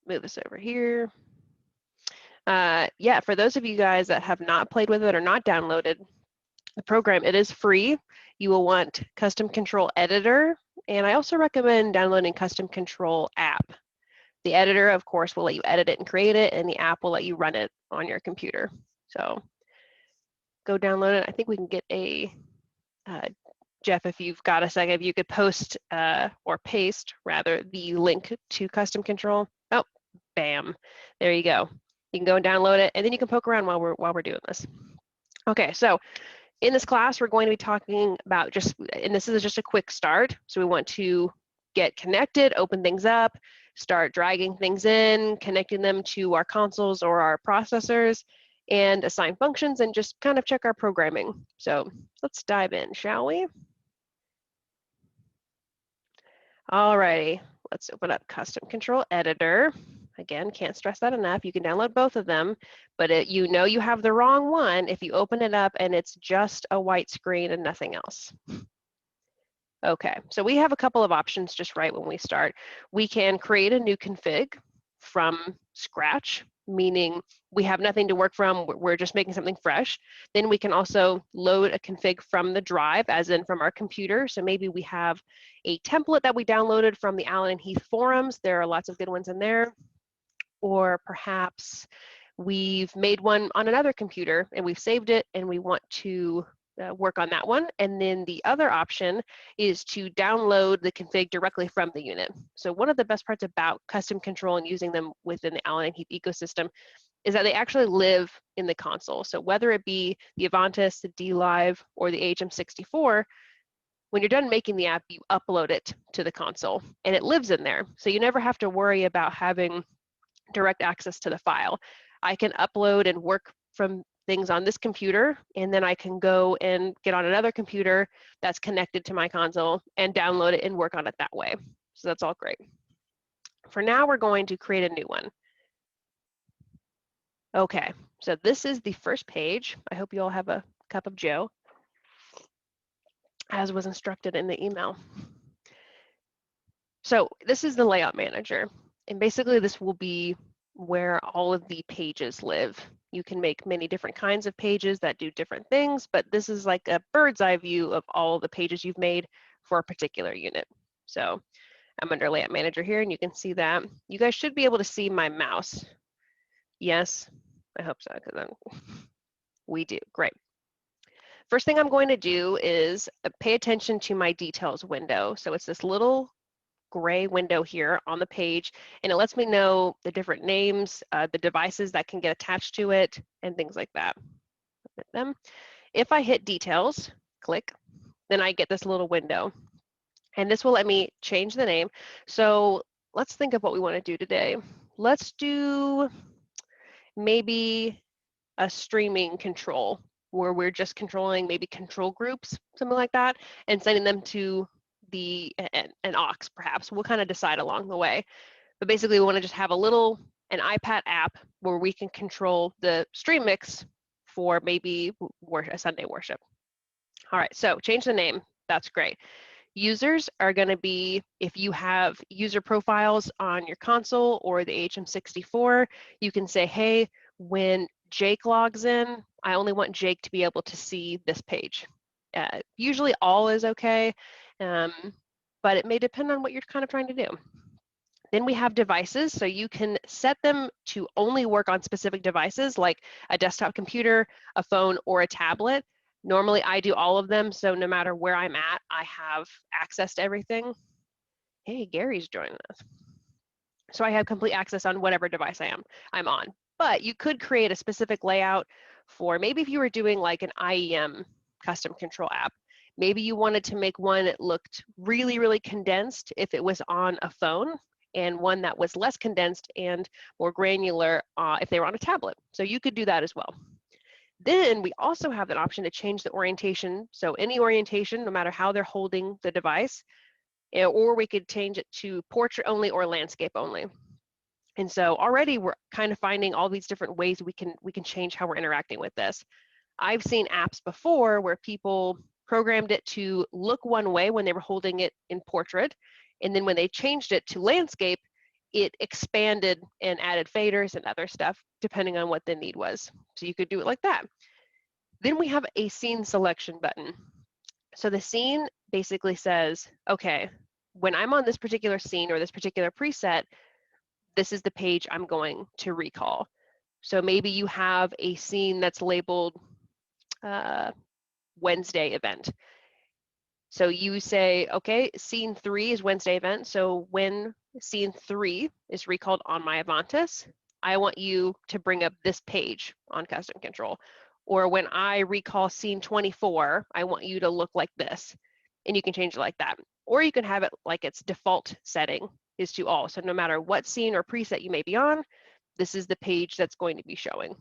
move this over here. Yeah, for those of you guys that have not played with it or not downloaded the program, it is free. You will want Custom Control Editor, and I also recommend downloading Custom Control App. The editor, of course, will let you edit it and create it, and the app will let you run it on your computer. So go download it. I think we can get a, Jeff, if you've got a second, if you could post or paste, rather, the link to Custom Control. Oh, bam, there you go. You can go and download it, and then you can poke around while we're doing this. Okay, so in this class, we're going to be talking about just, and this is just a quick start. So we want to get connected, open things up, start dragging things in, connecting them to our consoles or our processors, and assign functions and just kind of check our programming. So let's dive in, shall we? Alrighty, let's open up Custom Control Editor. Again, can't stress that enough. You can download both of them, but you know you have the wrong one if you open it up and it's just a white screen and nothing else. Okay, so we have a couple of options just right when we start. We can create a new config from scratch, meaning we have nothing to work from, we're just making something fresh. Then we can also load a config from the drive, as in from our computer. So maybe we have a template that we downloaded from the Allen and Heath forums. There are lots of good ones in there. Or perhaps we've made one on another computer and we've saved it and we want to work on that one. And then the other option is to download the config directly from the unit. So one of the best parts about custom control and using them within the Allen and Heath ecosystem is that they actually live in the console. So whether it be the Avantis, the DLive, or the HM64, when you're done making the app, you upload it to the console and it lives in there. So you never have to worry about having direct access to the file. I can upload and work from things on this computer, and then I can go and get on another computer that's connected to my console and download it and work on it that way. So that's all great. For now, we're going to create a new one. Okay, so this is the first page. I hope you all have a cup of Joe, as was instructed in the email. So this is the layout manager. And basically this will be where all of the pages live. You can make many different kinds of pages that do different things, but this is like a bird's eye view of all the pages you've made for a particular unit. So I'm under layout manager here and you can see that. You guys should be able to see my mouse. Yes, I hope so, because we do, great. First thing I'm going to do is pay attention to my details window. So it's this little gray window here on the page, and it lets me know the different names, the devices that can get attached to it, and things like that. If I hit details, click, then I get this little window, and this will let me change the name. So let's think of what we want to do today. Let's do maybe a streaming control, where we're just controlling maybe control groups, something like that, and sending them to an aux perhaps. We'll kind of decide along the way. But basically we want to just have an iPad app where we can control the stream mix for maybe a Sunday worship. All right, so change the name. That's great. Users are going to be, if you have user profiles on your console or the HM64, you can say, hey, when Jake logs in, I only want Jake to be able to see this page. Usually all is okay. But it may depend on what you're kind of trying to do. Then we have devices, so you can set them to only work on specific devices like a desktop computer, a phone, or a tablet. Normally I do all of them, so no matter where I'm at, I have access to everything. Hey, Gary's joining us. So I have complete access on whatever device I'm on. But you could create a specific layout for maybe if you were doing like an IEM custom control app. Maybe you wanted to make one that looked really, really condensed if it was on a phone, and one that was less condensed and more granular if they were on a tablet. So you could do that as well. Then we also have an option to change the orientation. So any orientation, no matter how they're holding the device, or we could change it to portrait only or landscape only. And so already we're kind of finding all these different ways we can change how we're interacting with this. I've seen apps before where people programmed it to look one way when they were holding it in portrait, and then when they changed it to landscape, it expanded and added faders and other stuff depending on what the need was. So you could do it like that. Then we have a scene selection button. So the scene basically says, okay, when I'm on this particular scene or this particular preset, this is the page I'm going to recall. So maybe you have a scene that's labeled Wednesday event. So you say, okay, scene 3 is Wednesday event. So when scene 3 is recalled on my Avantis, I want you to bring up this page on custom control. Or when I recall scene 24, I want you to look like this. And you can change it like that. Or you can have it like its default setting is to all. So no matter what scene or preset you may be on, this is the page that's going to be showing.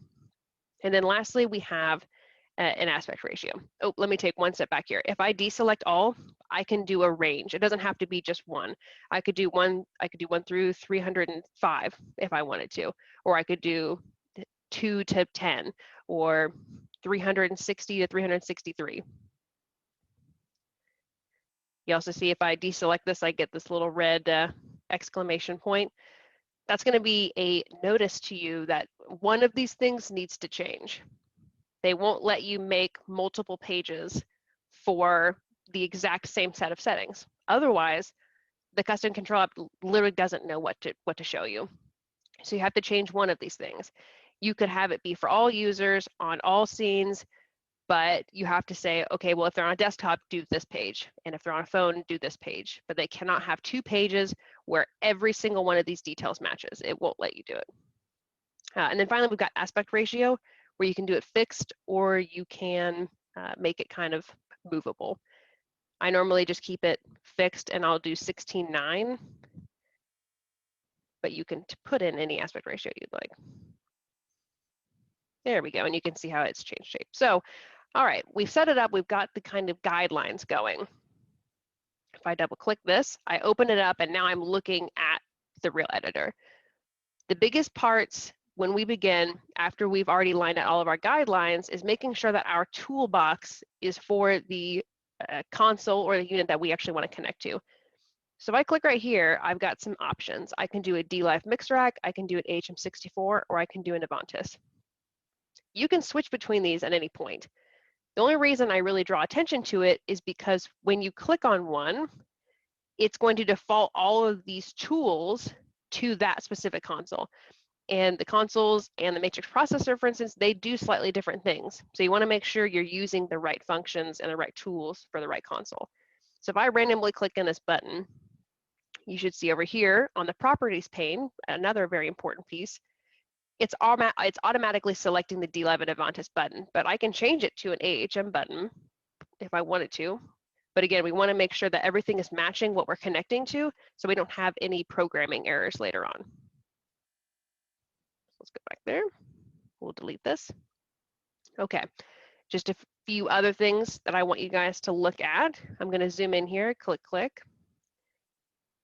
And then lastly, we have an aspect ratio. Oh, let me take one step back here. If I deselect all, I can do a range. It doesn't have to be just one. I could do one through 305 if I wanted to, or I could do 2 to 10, or 360 to 363. You also see if I deselect this, I get this little red exclamation point. That's going to be a notice to you that one of these things needs to change. They won't let you make multiple pages for the exact same set of settings. Otherwise, the custom control app literally doesn't know what to show you. So you have to change one of these things. You could have it be for all users on all scenes, but you have to say, okay, well, if they're on a desktop, do this page. And if they're on a phone, do this page. But they cannot have 2 pages where every single one of these details matches. It won't let you do it. And then finally, we've got aspect ratio, where you can do it fixed or you can make it kind of movable. I normally just keep it fixed and I'll do 16:9, but you can put in any aspect ratio you'd like. There we go, and you can see how it's changed shape. So, all right, we've set it up, we've got the kind of guidelines going. If I double click this, I open it up and now I'm looking at the real editor. The biggest parts when we begin, after we've already lined out all of our guidelines, is making sure that our toolbox is for the console or the unit that we actually want to connect to. So if I click right here, I've got some options. I can do a D-Live mix rack, I can do an HM64, or I can do an Avantis. You can switch between these at any point. The only reason I really draw attention to it is because when you click on one, it's going to default all of these tools to that specific console. And the consoles and the matrix processor, for instance, they do slightly different things. So you want to make sure you're using the right functions and the right tools for the right console. So if I randomly click in this button, you should see over here on the properties pane, another very important piece, it's automatically selecting the D-Live and Avantis button, but I can change it to an AHM button if I wanted to. But again, we want to make sure that everything is matching what we're connecting to so we don't have any programming errors later on. Let's go back there. We'll delete this. Okay, just a few other things that I want you guys to look at. I'm going to zoom in here, click.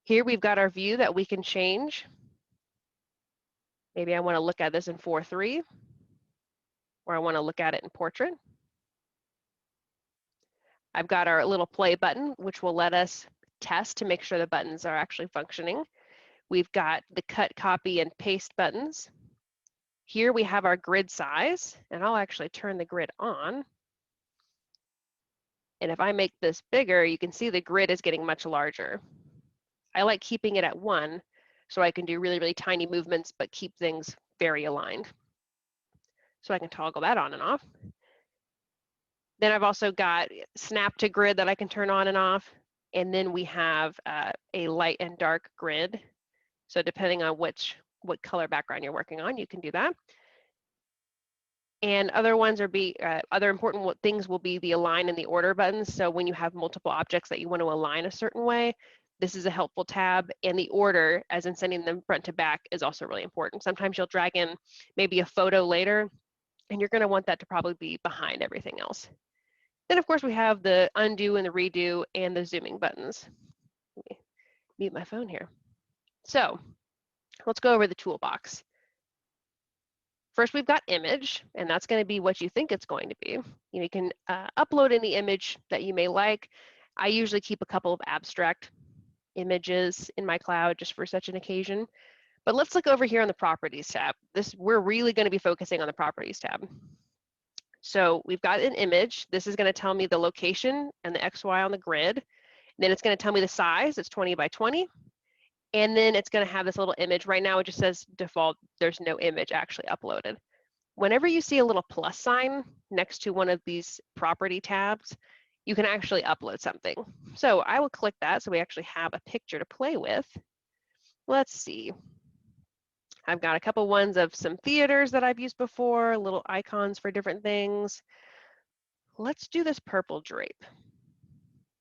Here we've got our view that we can change. Maybe I want to look at this in 4:3, or I want to look at it in portrait. I've got our little play button, which will let us test to make sure the buttons are actually functioning. We've got the cut, copy, and paste buttons. Here we have our grid size, and I'll actually turn the grid on. And if I make this bigger, you can see the grid is getting much larger. I like keeping it at 1 so I can do really, really tiny movements, but keep things very aligned. So I can toggle that on and off. Then I've also got snap to grid that I can turn on and off. And then we have a light and dark grid. So depending on what color background you're working on, you can do that. And other ones are other important things will be the align and the order buttons. So when you have multiple objects that you want to align a certain way, this is a helpful tab. And the order, as in sending them front to back, is also really important. Sometimes you'll drag in maybe a photo later, and you're going to want that to probably be behind everything else. Then, of course, we have the undo and the redo and the zooming buttons. Let me mute my phone here. So let's go over the toolbox. First, we've got image, and that's going to be what you think it's going to be. You can upload any image that you may like. I usually keep a couple of abstract images in my cloud just for such an occasion. But let's look over here on the properties tab. We're really going to be focusing on the properties tab. So we've got an image. This is going to tell me the location and the XY on the grid. Then it's going to tell me the size. It's 20 by 20. And then it's going to have this little image. Right now it just says default. There's no image actually uploaded. Whenever you see a little plus sign next to one of these property tabs, you can actually upload something. So I will click that so we actually have a picture to play with. Let's see. I've got a couple ones of some theaters that I've used before, little icons for different things. Let's do this purple drape.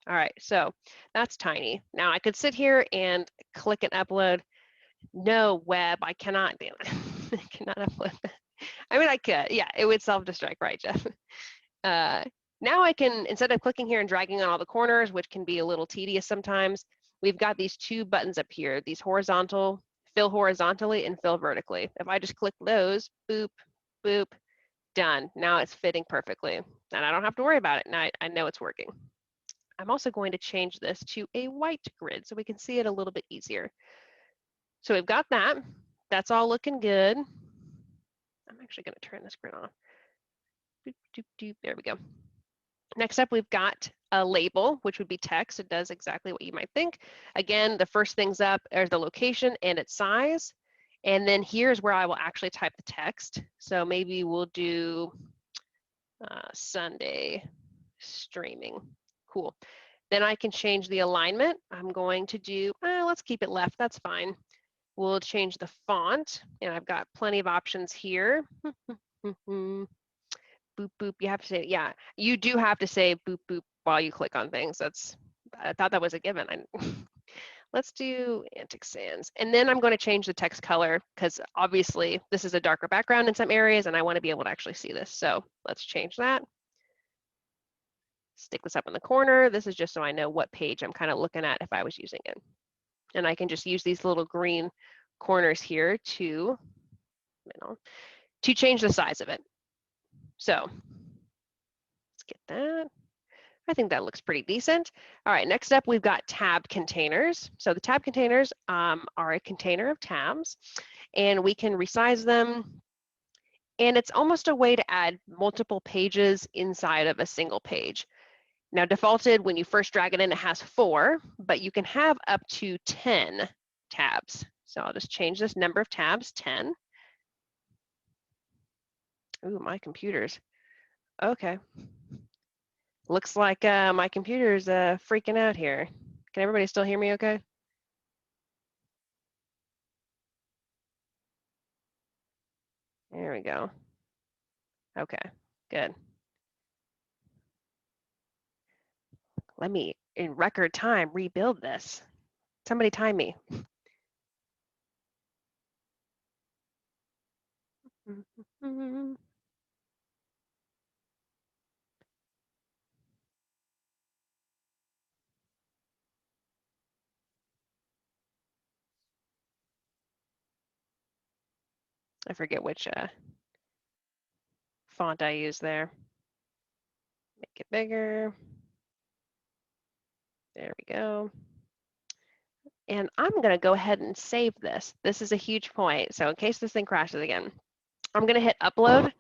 All right, so that's tiny. Now I could sit here and click and upload. No, web, I cannot do it. I cannot upload that. I mean, I could, yeah, it would self-destruct, right, Jeff? Now I can, instead of clicking here and dragging on all the corners, which can be a little tedious sometimes, we've got these two buttons up here, these horizontal, fill horizontally and fill vertically. If I just click those, boop, boop, done. Now it's fitting perfectly. And I don't have to worry about it. Now I know it's working. I'm also going to change this to a white grid so we can see it a little bit easier. So we've got that. That's all looking good. I'm actually going to turn this grid off. Doop, doop, doop. There we go. Next up, we've got a label, which would be text. It does exactly what you might think. Again, the first things up are the location and its size. And then here's where I will actually type the text. So maybe we'll do Sunday streaming. Cool. Then I can change the alignment. I'm going to do, let's keep it left. That's fine. We'll change the font. And I've got plenty of options here. Boop, boop. You have to say, yeah, you do have to say boop, boop while you click on things. I thought that was a given. Let's do Antic Sands. And then I'm going to change the text color because obviously this is a darker background in some areas and I want to be able to actually see this. So let's change that. Stick this up in the corner. This is just so I know what page I'm kind of looking at if I was using it. And I can just use these little green corners here to change the size of it. So let's get that. I think that looks pretty decent. All right, next up, we've got tab containers. So the tab containers are a container of tabs, and we can resize them. And it's almost a way to add multiple pages inside of a single page. Now, defaulted, when you first drag it in, it has 4, but you can have up to 10 tabs. So I'll just change this number of tabs, 10. Ooh, my computer's, okay. Looks like my computer's freaking out here. Can everybody still hear me okay? There we go. Okay, good. Let me, in record time, rebuild this. Somebody time me. I forget which font I use there. Make it bigger. There we go. And I'm going to go ahead and save this. This is a huge point. So in case this thing crashes again, I'm going to hit upload.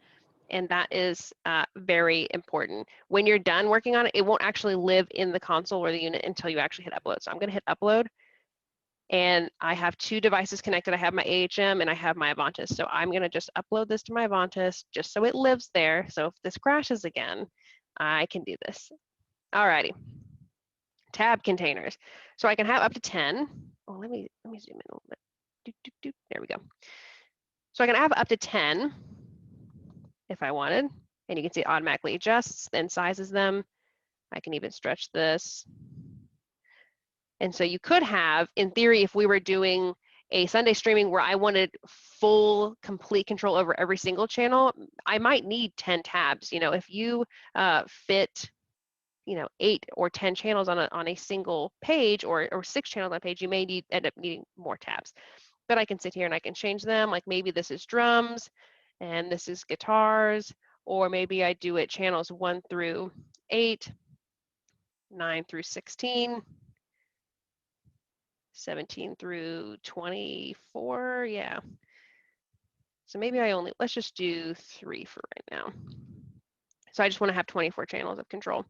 And that is very important. When you're done working on it, it won't actually live in the console or the unit until you actually hit upload. So I'm going to hit upload. And I have 2 devices connected. I have my AHM and I have my Avantis. So I'm going to just upload this to my Avantis just so it lives there. So if this crashes again, I can do this. Alrighty. Tab containers. So I can have up to 10. Oh, let me zoom in a little bit. There we go. So I can have up to 10 if I wanted. And you can see it automatically adjusts and sizes them. I can even stretch this. And so you could have, in theory, if we were doing a Sunday streaming where I wanted full, complete control over every single channel, I might need 10 tabs. You know, if you fit, 8 or 10 channels on a single page or 6 channels on a page, you may end up needing more tabs. But I can sit here and I can change them. Like maybe this is drums and this is guitars, or maybe I do it channels 1 through 8, 9 through 16, 17 through 24, yeah. So maybe let's just do 3 for right now. So I just want to have 24 channels of control.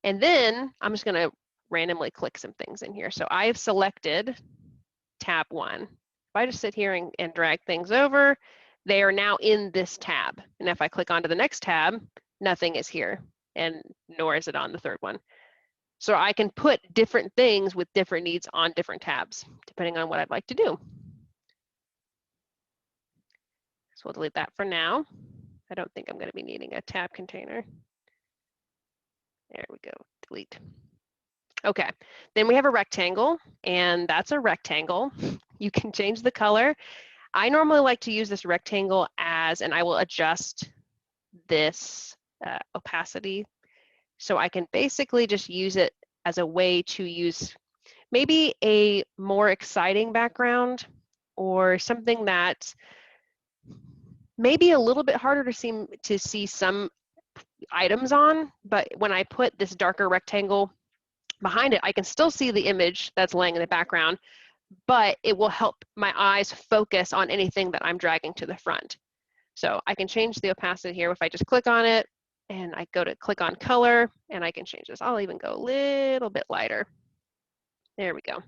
And then I'm just going to randomly click some things in here. So I've selected tab 1. If I just sit here and drag things over, they are now in this tab. And if I click onto the next tab, nothing is here, and nor is it on the third one. So I can put different things with different needs on different tabs, depending on what I'd like to do. So we'll delete that for now. I don't think I'm going to be needing a tab container. There we go, delete. Okay, then we have a rectangle, and that's a rectangle. You can change the color. I normally like to use this rectangle as, and I will adjust this opacity. So I can basically just use it as a way to use maybe a more exciting background or something that maybe a little bit harder to see some items on, but when I put this darker rectangle behind it, I can still see the image that's laying in the background, but it will help my eyes focus on anything that I'm dragging to the front. So I can change the opacity here if I just click on it and I go to click on color, and I can change this. I'll even go a little bit lighter. There we go.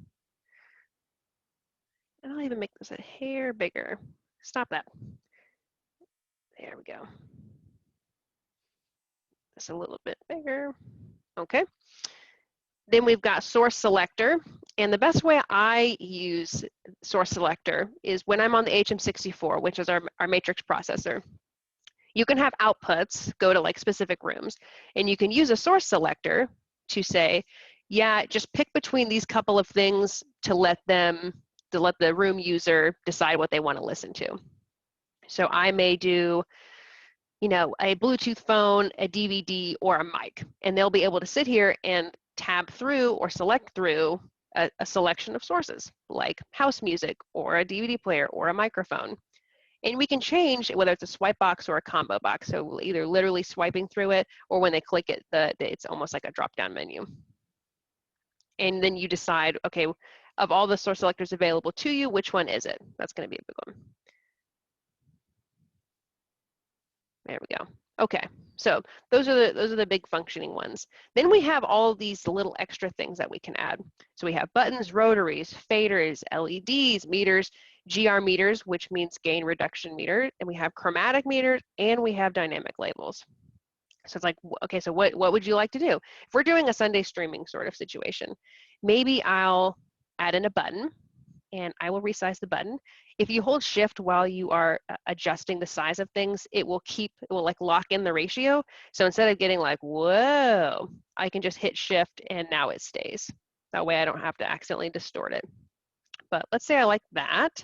And I'll even make this a hair bigger. Stop that. There we go. This a little bit bigger. Okay. Then we've got source selector. And the best way I use source selector is when I'm on the HM64, which is our matrix processor. You can have outputs go to like specific rooms, and you can use a source selector to say, yeah, just pick between these couple of things to let the room user decide what they want to listen to. So I may do, you know, a Bluetooth phone, a DVD, or a mic, and they'll be able to sit here and tab through or select through a selection of sources, like house music or a DVD player or a microphone. And we can change whether it's a swipe box or a combo box. So either literally swiping through it, or when they click it, it's almost like a drop-down menu. And then you decide, okay, of all the source selectors available to you, which one is it? That's going to be a big one. There we go. Okay, so those are the big functioning ones. Then we have all these little extra things that we can add. So we have buttons, rotaries, faders, LEDs, meters, GR meters, which means gain reduction meter, and we have chromatic meters, and we have dynamic labels. So it's like, okay, so what would you like to do? If we're doing a Sunday streaming sort of situation, maybe I'll add in a button, and I will resize the button. If you hold shift while you are adjusting the size of things, it will like lock in the ratio. So instead of getting like, whoa, I can just hit shift and now it stays. That way I don't have to accidentally distort it. But let's say I like that.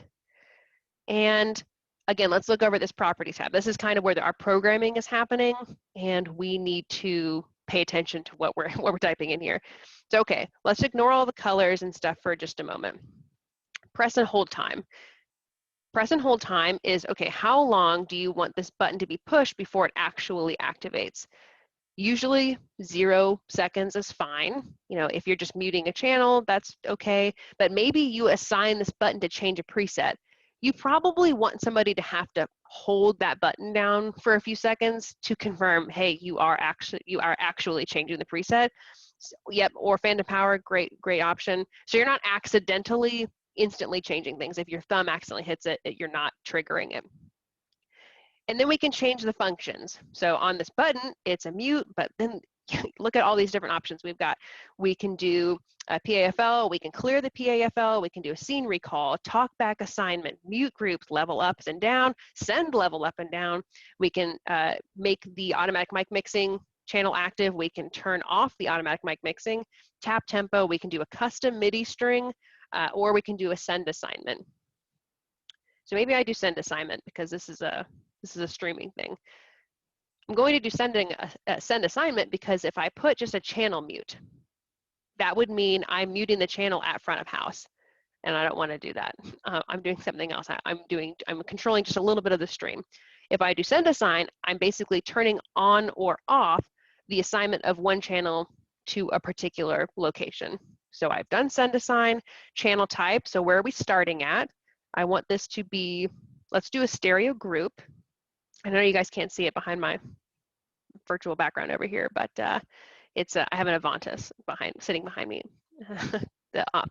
And again, let's look over this properties tab. This is kind of where our programming is happening, and we need to pay attention to what we're typing in here. So okay, let's ignore all the colors and stuff for just a moment. Press and hold time. Press and hold time is, okay, how long do you want this button to be pushed before it actually activates? Usually 0 seconds is fine. You know, if you're just muting a channel, that's okay. But maybe you assign this button to change a preset. You probably want somebody to have to hold that button down for a few seconds to confirm, hey, you are actually changing the preset. So, yep, or phantom power, great option. So you're not accidentally instantly changing things. If your thumb accidentally hits it, you're not triggering it. And then we can change the functions. So on this button, it's a mute, but then look at all these different options we've got. We can do a PAFL, we can clear the PAFL, we can do a scene recall, talkback assignment, mute groups, level ups and down, send level up and down. We can make the automatic mic mixing channel active. We can turn off the automatic mic mixing, tap tempo. We can do a custom MIDI string, or we can do a send assignment. So maybe I do send assignment because this is a streaming thing. I'm going to do send assignment because if I put just a channel mute, that would mean I'm muting the channel at front of house, and I don't want to do that. I'm doing something else. I'm controlling just a little bit of the stream. If I do send assign, I'm basically turning on or off the assignment of one channel to a particular location. So I've done send assign, channel type. So where are we starting at? I want this to be, let's do a stereo group. I know you guys can't see it behind my virtual background over here, but it's I have an Avantis sitting behind me.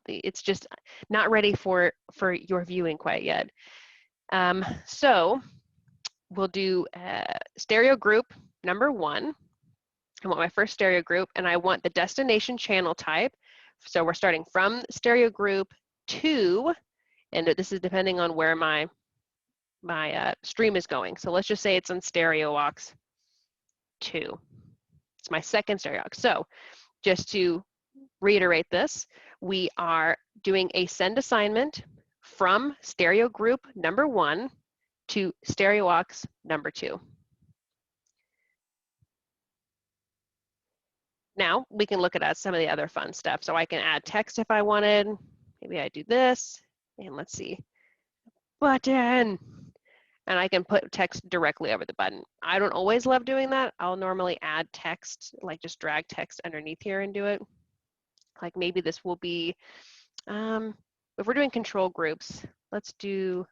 It's just not ready for your viewing quite yet. So we'll do stereo group number 1. I want my first stereo group, and I want the destination channel type. So we're starting from stereo group 2, and this is depending on where my stream is going. So let's just say it's on stereo aux 2. It's my second stereo aux. So just to reiterate this, we are doing a send assignment from stereo group number 1 to stereo aux number 2. Now we can look at some of the other fun stuff. So I can add text if I wanted. Maybe I do this, and let's see, button. And I can put text directly over the button. I don't always love doing that. I'll normally add text, like just drag text underneath here and do it. Like maybe this will be, if we're doing control groups, let's do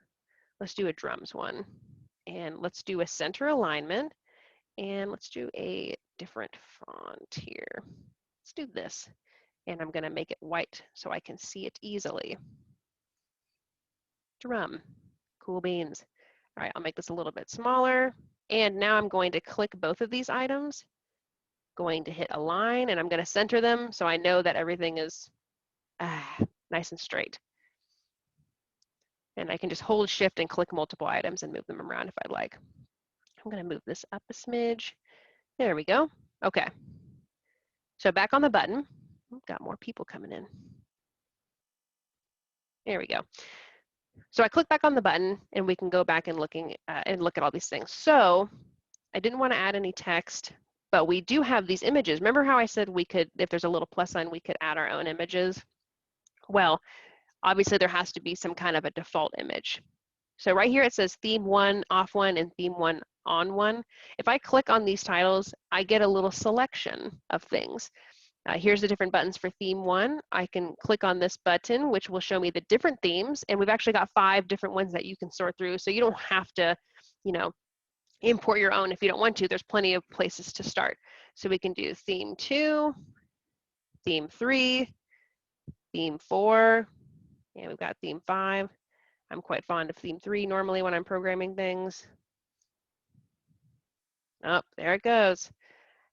a drums one. And let's do a center alignment. And let's do a different font here. Let's do this. And I'm gonna make it white so I can see it easily. Drum, cool beans. All right, I'll make this a little bit smaller. And now I'm going to click both of these items, going to hit align, and I'm going to center them so I know that everything is nice and straight. And I can just hold shift and click multiple items and move them around if I'd like. I'm going to move this up a smidge. There we go. Okay. So back on the button. We've got more people coming in. There we go. So I click back on the button, and we can go back and look at all these things. So I didn't want to add any text, but we do have these images. Remember how I said we could, if there's a little plus sign, we could add our own images? Well, obviously there has to be some kind of a default image. So right here it says theme 1 off 1 and theme 1 on 1. If I click on these titles, I get a little selection of things. Here's the different buttons for theme 1. I can click on this button, which will show me the different themes, and we've actually got 5 different ones that you can sort through, so you don't have to, import your own if you don't want to. There's plenty of places to start. So we can do theme 2, theme 3, theme 4, and we've got theme 5. I'm quite fond of theme 3 normally when I'm programming things. Oh, there it goes.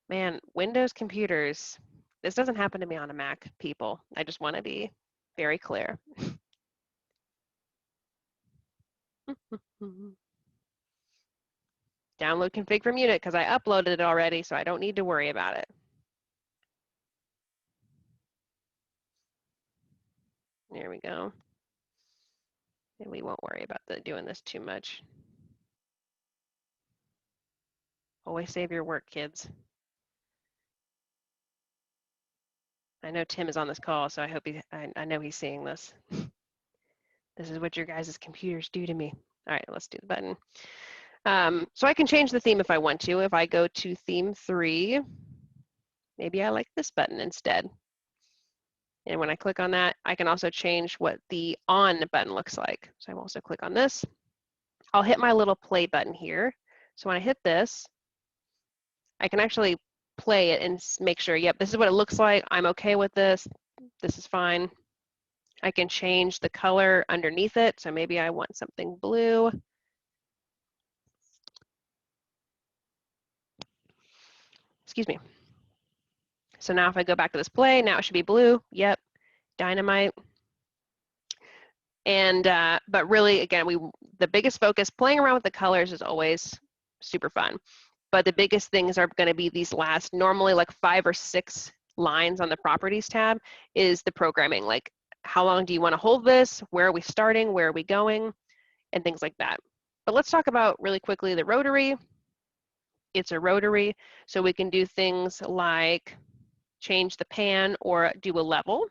Man, Windows computers. This doesn't happen to me on a Mac, people. I just want to be very clear. Download config from unit because I uploaded it already, so I don't need to worry about it. There we go. And we won't worry about doing this too much. Always save your work, kids. I know Tim is on this call, so I hope I know he's seeing this. This is what your guys' computers do to me. All right, let's do the button. So I can change the theme if I want to. If I go to theme 3, maybe I like this button instead. And when I click on that, I can also change what the on button looks like. So I will also click on this. I'll hit my little play button here. So when I hit this, I can actually play it and make sure, yep, this is what it looks like. I'm okay with this. This is fine. I can change the color underneath it. So maybe I want something blue. Excuse me. So now if I go back to this play, now it should be blue. Yep, dynamite. And, but really, again, the biggest focus, playing around with the colors is always super fun. But the biggest things are going to be these last, normally like 5 or 6 lines on the properties tab is the programming. Like, how long do you want to hold this? Where are we starting? Where are we going? And things like that. But let's talk about really quickly the rotary. It's a rotary, so we can do things like change the pan or do a level.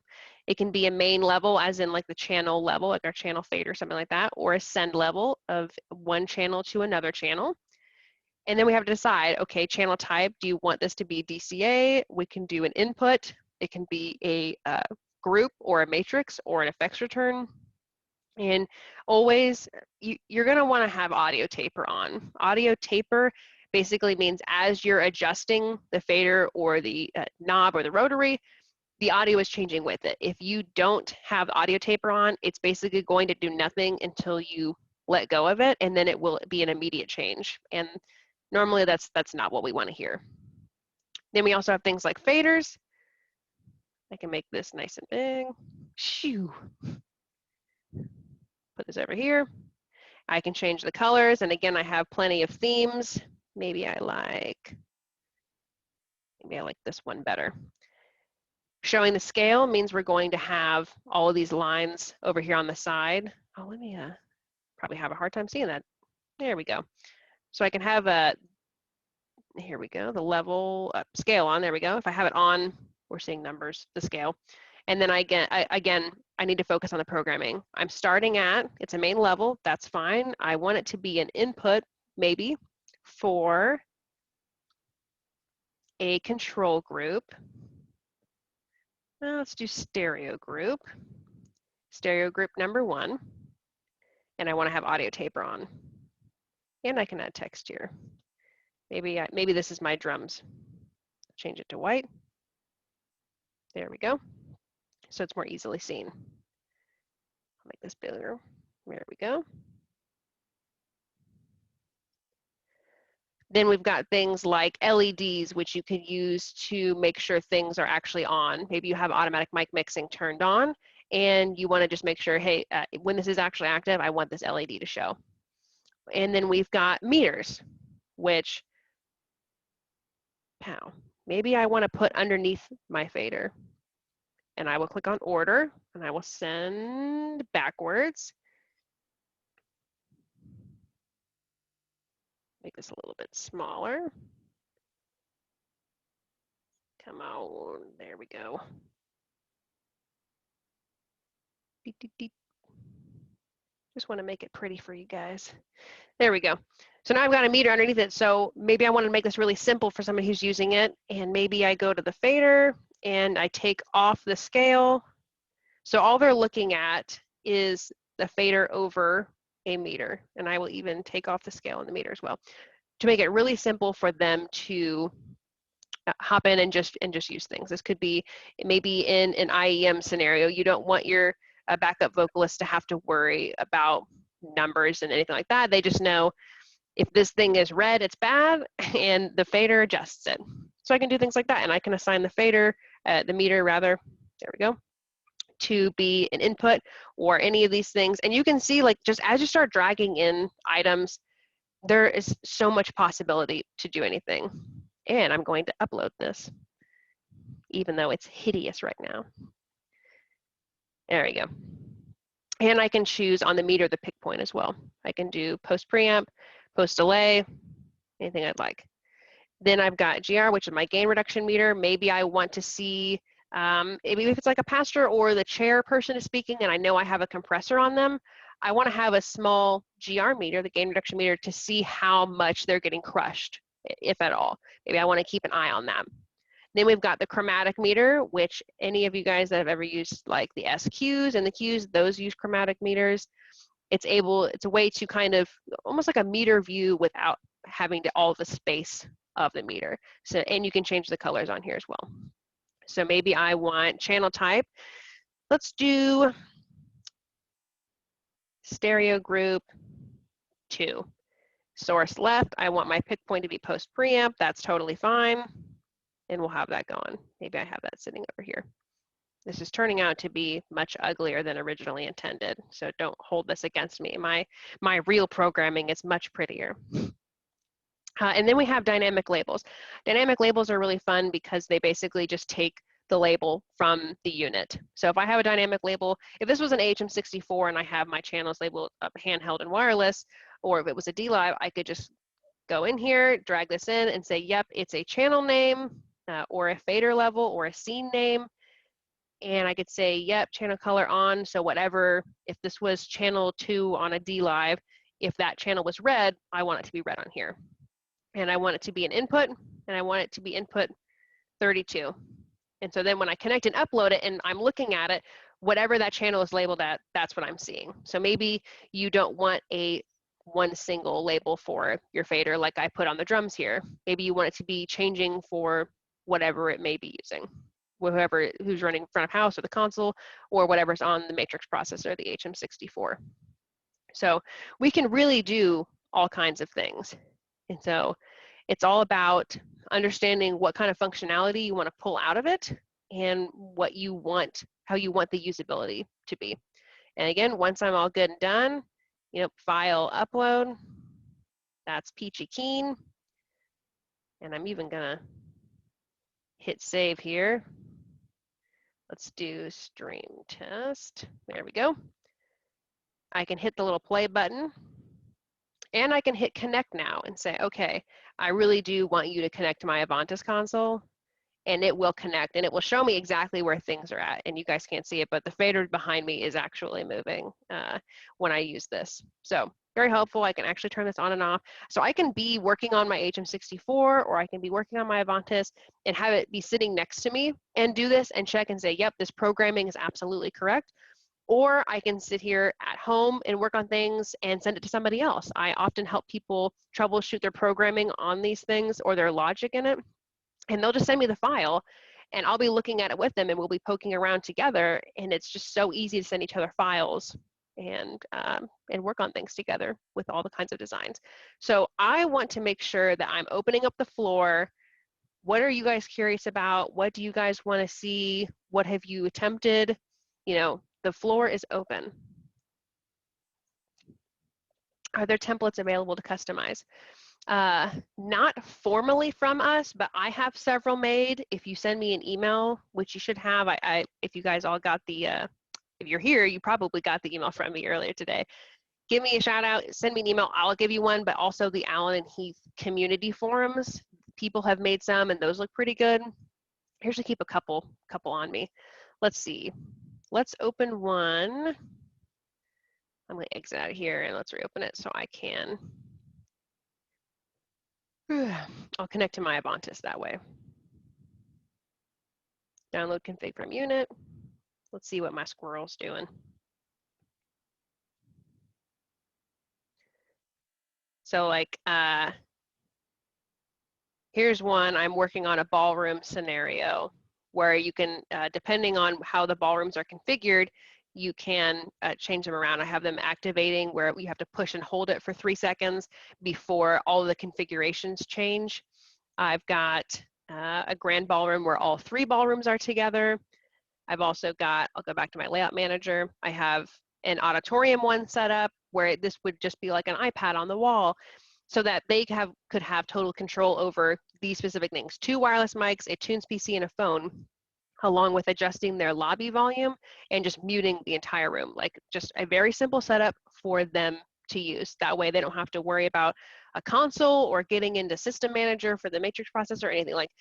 It can be a main level, as in like the channel level, like our channel fade or something like that, or a send level of one channel to another channel. And then we have to decide, okay, channel type, do you want this to be DCA? We can do an input. It can be a group or a matrix or an effects return. And always, you're going to want to have audio taper on. Audio taper basically means as you're adjusting the fader or the knob or the rotary, the audio is changing with it. If you don't have audio taper on, it's basically going to do nothing until you let go of it, and then it will be an immediate change. And normally that's not what we want to hear. Then we also have things like faders. I can make this nice and big. Shoo. Put this over here. I can change the colors, and again, I have plenty of themes. Maybe I like this one better. Showing the scale means we're going to have all of these lines over here on the side. Oh, let me probably have a hard time seeing that. There we go. So I can have here we go, the level scale on, there we go. If I have it on, we're seeing numbers, the scale. And then again, I need to focus on the programming. I'm starting at, it's a main level, that's fine. I want it to be an input, maybe, for a control group. Now let's do stereo group. Stereo group number 1. And I want to have audio taper on. And I can add text here. Maybe this is my drums. Change it to white. There we go. So it's more easily seen. I'll make this bigger. There we go. Then we've got things like LEDs, which you can use to make sure things are actually on. Maybe you have automatic mic mixing turned on, and you want to just make sure, hey, when this is actually active, I want this LED to show. And then we've got meters, which, maybe I want to put underneath my fader. And I will click on order, and I will send backwards. Make this a little bit smaller. Come on, there we go. Just want to make it pretty for you guys. There we go. So now I've got a meter underneath it. So maybe I want to make this really simple for somebody who's using it. And maybe I go to the fader and I take off the scale. So all they're looking at is the fader over a meter. And I will even take off the scale and the meter as well to make it really simple for them to hop in and just use things. This could be maybe in an IEM scenario. You don't want your backup vocalist to have to worry about numbers and anything like that. They just know if this thing is red, it's bad, and the fader adjusts it. So I can do things like that, and I can assign the fader, the meter rather, there we go, to be an input or any of these things. And you can see, like, just as you start dragging in items, there is so much possibility to do anything. And I'm going to upload this, even though it's hideous right now. There we go. And I can choose on the meter the pick point as well. I can do post preamp, post delay, anything I'd like. Then I've got GR, which is my gain reduction meter. Maybe I want to see, maybe if it's like a pastor or the chair person is speaking and I know I have a compressor on them, I want to have a small GR meter, the gain reduction meter, to see how much they're getting crushed, if at all. Maybe I want to keep an eye on that. Then we've got the chromatic meter, which any of you guys that have ever used like the SQs and the Qs, those use chromatic meters. It's a way to kind of, almost like a meter view without having all the space of the meter. So, and you can change the colors on here as well. So maybe I want channel type. Let's do stereo group 2. Source left, I want my pick point to be post preamp. That's totally fine. And we'll have that going. Maybe I have that sitting over here. This is turning out to be much uglier than originally intended. So don't hold this against me. My real programming is much prettier. And then we have dynamic labels. Dynamic labels are really fun because they basically just take the label from the unit. So if I have a dynamic label, if this was an AHM64 and I have my channels labeled handheld and wireless, or if it was a D-Live, I could just go in here, drag this in and say, yep, it's a channel name or a fader level or a scene name. And I could say, yep, channel color on. So whatever, if this was channel 2 on a D-Live, if that channel was red, I want it to be red on here. And I want it to be an input, and I want it to be input 32. And so then when I connect and upload it and I'm looking at it, whatever that channel is labeled at, that's what I'm seeing. So maybe you don't want one single label for your fader like I put on the drums here. Maybe you want it to be changing for whatever it may be using, whoever who's running front of house or the console or whatever's on the matrix processor, the HM64. So we can really do all kinds of things. And so it's all about understanding what kind of functionality you want to pull out of it and what you want, how you want the usability to be. And again, once I'm all good and done, file upload, that's peachy keen. And I'm even gonna hit save here. Let's do stream test. There we go. I can hit the little play button and I can hit connect now and say, okay, I really do want you to connect to my Avantis console, and it will connect and it will show me exactly where things are at. And you guys can't see it, but the fader behind me is actually moving when I use this. So very helpful. I can actually turn this on and off. So I can be working on my HM64 or I can be working on my Avantis and have it be sitting next to me and do this and check and say, yep, this programming is absolutely correct. Or I can sit here at home and work on things and send it to somebody else. I often help people troubleshoot their programming on these things or their logic in it. And they'll just send me the file and I'll be looking at it with them and we'll be poking around together. And it's just so easy to send each other files and work on things together with all the kinds of designs. So I want to make sure that I'm opening up the floor. What are you guys curious about? What do you guys want to see? What have you attempted? The floor is open. Are there templates available to customize? Not formally from us, but I have several made. If you send me an email, which you should have, if you guys all got the, if you're here, you probably got the email from me earlier today. Give me a shout out, send me an email, I'll give you one, but also the Alan and Heath community forums. People have made some and those look pretty good. Here's to keep a couple on me. Let's see. Let's open one. I'm gonna exit out of here and let's reopen it so I can. I'll connect to my Avantis that way. Download config from unit. Let's see what my squirrel's doing. So like, here's one, I'm working on a ballroom scenario where you can, depending on how the ballrooms are configured, you can change them around. I have them activating where you have to push and hold it for 3 seconds before all of the configurations change. I've got a grand ballroom where all 3 ballrooms are together. I've also got, I'll go back to my layout manager. I have an auditorium one set up where this would just be like an iPad on the wall so that they could have total control over these specific things. 2 wireless mics, a Tunes PC, and a phone, along with adjusting their lobby volume and just muting the entire room. Like just a very simple setup for them to use. That way they don't have to worry about a console or getting into system manager for the matrix processor or anything. Like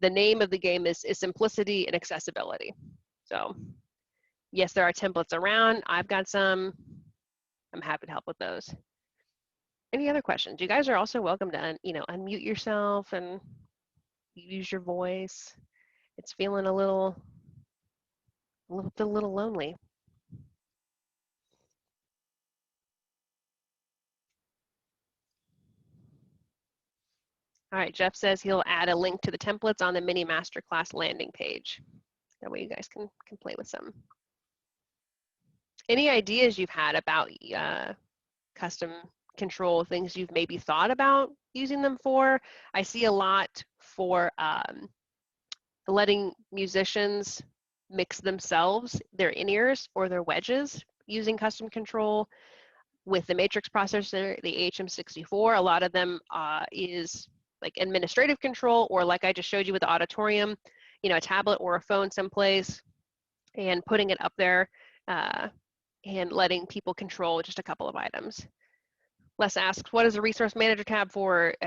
the name of the game is simplicity and accessibility. So yes, there are templates around. I've got some. I'm happy to help with those. Any other questions? You guys are also welcome to unmute yourself and use your voice. It's feeling a little lonely. All right, Jeff says he'll add a link to the templates on the mini masterclass landing page. That way you guys can play with some. Any ideas you've had about custom control, things you've maybe thought about using them for? I see a lot for letting musicians mix themselves, their in-ears or their wedges using custom control. With the matrix processor, the HM64, a lot of them is like administrative control, or like I just showed you with the auditorium, a tablet or a phone someplace, and putting it up there and letting people control just a couple of items. Les asks, what is the resource manager tab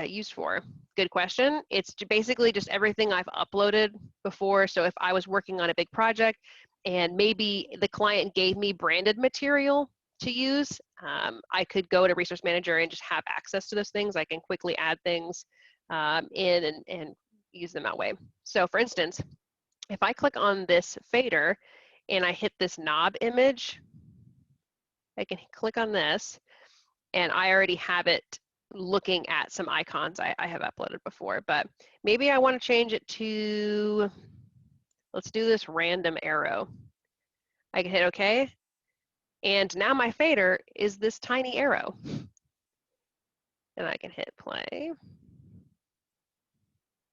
used for? Good question. It's basically just everything I've uploaded before. So if I was working on a big project and maybe the client gave me branded material to use, I could go to resource manager and just have access to those things. I can quickly add things in and use them that way. So for instance, If I click on this fader and I hit this knob image, I can click on this and I already have it looking at some icons I have uploaded before, but maybe I want to change it to, let's do this random arrow. I can hit OK, and now my fader is this tiny arrow. And I can hit play.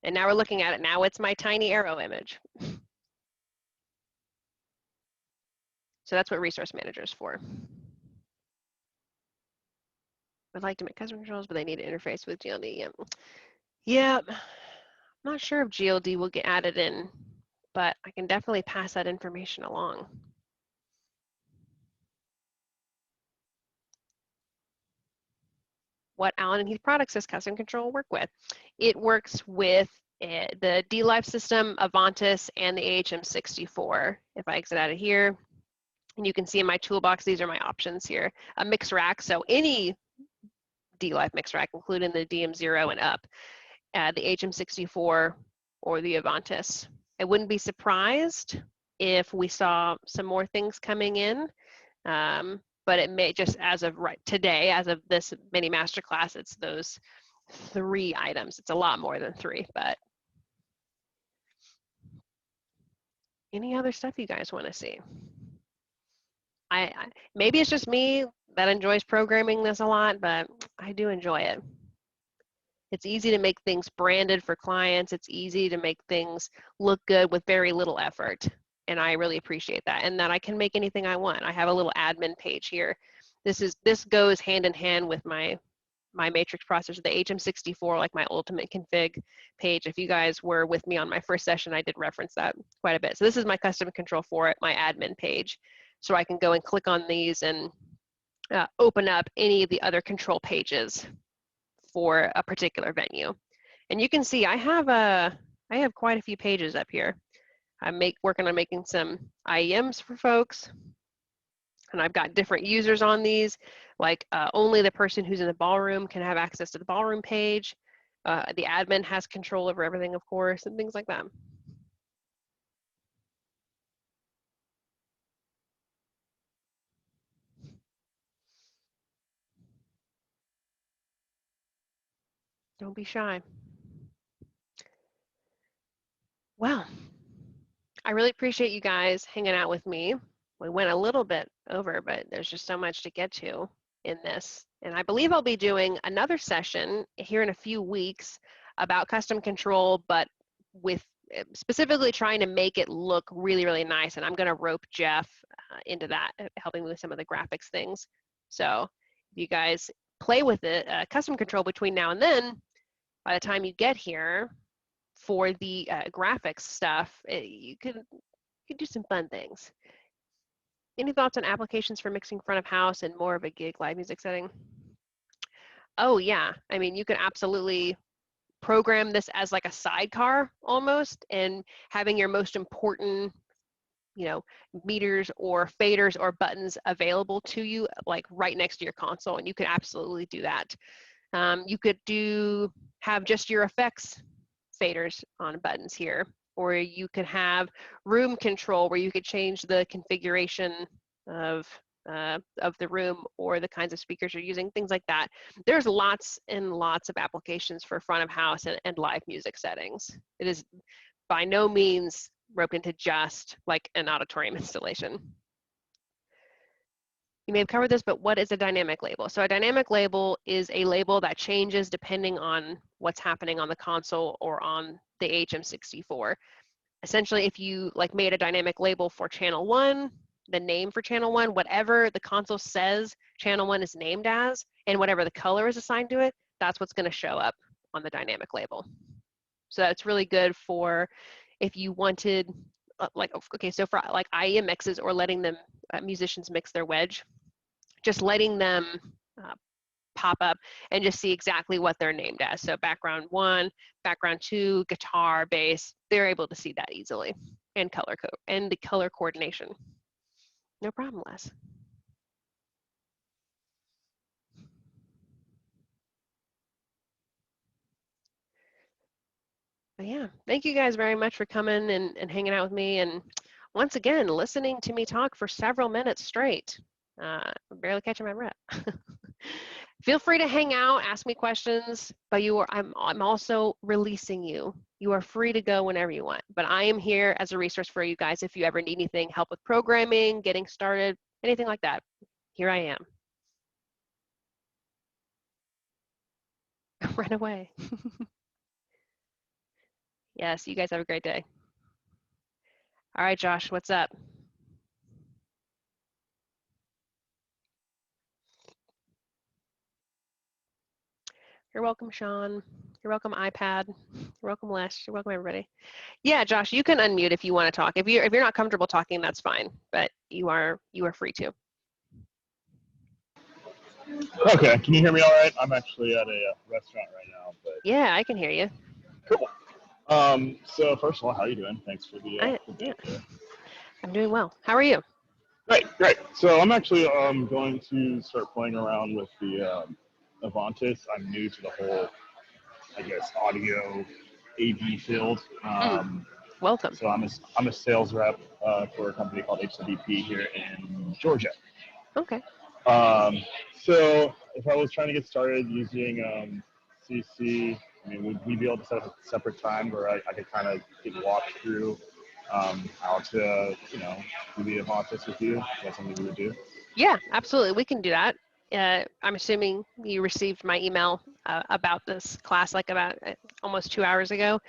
And now we're looking at it. Now it's my tiny arrow image. So that's what Resource Manager is for. I'd like to make custom controls, but they need to interface with GLD. Yeah, I'm not sure if GLD will get added in, but I can definitely pass that information along. What Allen and Heath products does custom control work with? It works with the D-Live system, Avantis, and the AHM64. If I exit out of here, and you can see in my toolbox, these are my options here. A mix rack, so any D-Live mix rack, including the DM0 and up, the HM64 or the Avantis. I wouldn't be surprised if we saw some more things coming in, but it may just as of right today, as of this mini masterclass, it's those 3 items. It's a lot more than 3, but any other stuff you guys want to see? Maybe it's just me that enjoys programming this a lot, but I do enjoy it. It's easy to make things branded for clients. It's easy to make things look good with very little effort. And I really appreciate that. And that I can make anything I want. I have a little admin page here. This goes hand in hand with my matrix processor, the HM64, like my ultimate config page. If you guys were with me on my first session, I did reference that quite a bit. So this is my custom control for it, my admin page. So I can go and click on these and open up any of the other control pages for a particular venue. And you can see I have quite a few pages up here. I'm working on making some IEMs for folks, and I've got different users on these, like only the person who's in the ballroom can have access to the ballroom page. The admin has control over everything, of course, and things like that. Don't be shy. Well, I really appreciate you guys hanging out with me. We went a little bit over, but there's just so much to get to in this. And I believe I'll be doing another session here in a few weeks about custom control, but with specifically trying to make it look really, really nice. And I'm going to rope Jeff into that, helping with some of the graphics things. So if you guys play with it, custom control between now and then, by the time you get here, for the graphics stuff, you could do some fun things. Any thoughts on applications for mixing front of house and more of a gig live music setting? Oh yeah, I mean, you can absolutely program this as like a sidecar almost, and having your most important, meters or faders or buttons available to you, like right next to your console, and you could absolutely do that. You could have just your effects faders on buttons here, or you could have room control where you could change the configuration of the room or the kinds of speakers you're using, things like that. There's lots and lots of applications for front of house and live music settings. It is by no means roped into just like an auditorium installation. You may have covered this, but what is a dynamic label? So a dynamic label is a label that changes depending on what's happening on the console or on the HM64. Essentially, if you made a dynamic label for channel 1, the name for channel 1, whatever the console says channel 1 is named as, and whatever the color is assigned to it, that's what's going to show up on the dynamic label. So that's really good for if you wanted, so for IEM mixes or letting them musicians mix their wedge, just letting them pop up and just see exactly what they're named as. So background 1, background 2, guitar, bass, they're able to see that easily, and color code and the color coordination. No problem, Les. But yeah, thank you guys very much for coming and hanging out with me. And once again, listening to me talk for several minutes straight. Barely catching my breath. Feel free to hang out, ask me questions, but I'm also releasing you. You are free to go whenever you want. But I am here as a resource for you guys if you ever need anything, help with programming, getting started, anything like that. Here I am. Run away. Yes, you guys have a great day. All right, Josh, what's up? You're welcome, Sean. You're welcome, iPad. You're welcome, Les. You're welcome, everybody. Yeah, Josh, you can unmute if you want to talk. If you're not comfortable talking, that's fine. But you are free to. Okay, can you hear me all right? I'm actually at a restaurant right now, but Yeah, I can hear you. cool. So first of all, how are you doing? Thanks for the Yeah, I'm doing well. How are you? Great. So I'm actually going to start playing around with the Avantis. I'm new to the whole, I guess, audio AV field. Welcome. So I'm a sales rep for a company called HWP here in Georgia. Okay. So if I was trying to get started using CC, I mean, would we be able to set up a separate time where I could kind of get walked through how to, do the Avantis with you? Is that something we would do? Yeah, absolutely. We can do that. I'm assuming you received my email about this class like about almost 2 hours ago.